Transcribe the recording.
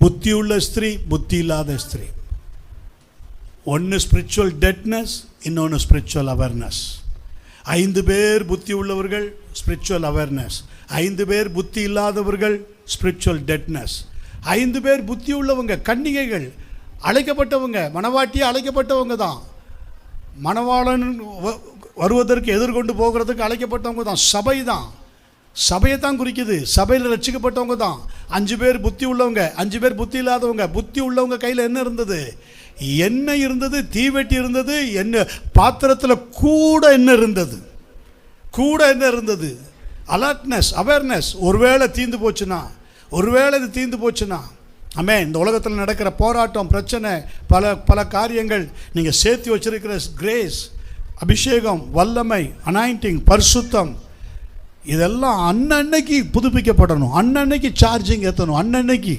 புத்தியுள்ள ஸ்திரீ, புத்தி இல்லாத ஸ்திரீ. ஒன்று ஸ்பிரிச்சுவல் டெட்னஸ், இன்னொன்று ஸ்பிரிச்சுவல் அவேர்னஸ். 5 பேர் புத்தி உள்ளவர்கள், ஸ்பிரிச்சுவல் அவேர்னஸ். 5 பேர் புத்தி இல்லாதவர்கள், ஸ்பிரிச்சுவல் டெட்னஸ். 5 பேர் புத்தி உள்ளவங்க, கன்னிகைகள், அழைக்கப்பட்டவங்க, மணவாட்டியே அழைக்கப்பட்டவங்க தான். மணவாளன் வருவதற்கு எதிர்கொண்டு போகிறதுக்கு அழைக்கப்பட்டவங்க தான். சபை தான், சபையை தான் குறிக்குது. சபையில் ரட்சிக்கப்பட்டவங்க தான். 5 பேர் புத்தி உள்ளவங்க, 5 பேர் புத்தி இல்லாதவங்க. புத்தி உள்ளவங்க கையில் என்ன இருந்தது? எண்ணெய் இருந்தது, தீவெட்டி இருந்தது, என்ன பாத்திரத்தில் கூட என்ன இருந்தது, கூட என்ன இருந்தது? Alertness, awareness. ஒருவேளை தீந்து போச்சுன்னா, ஒருவேளை இது தீந்து போச்சுன்னா, ஆமென். இந்த உலகத்தில் நடக்கிற போராட்டம், பிரச்சனை, பல காரியங்கள், நீங்கள் சேர்த்து வச்சிருக்கிற கிரேஸ், அபிஷேகம், வல்லமை, அனாயிண்டிங், பரிசுத்தம், இதெல்லாம் அன்னன்னைக்கு புதுப்பிக்கப்படணும். அன்னன்னைக்கு சார்ஜிங் ஏற்றணும். அன்னன்னைக்கு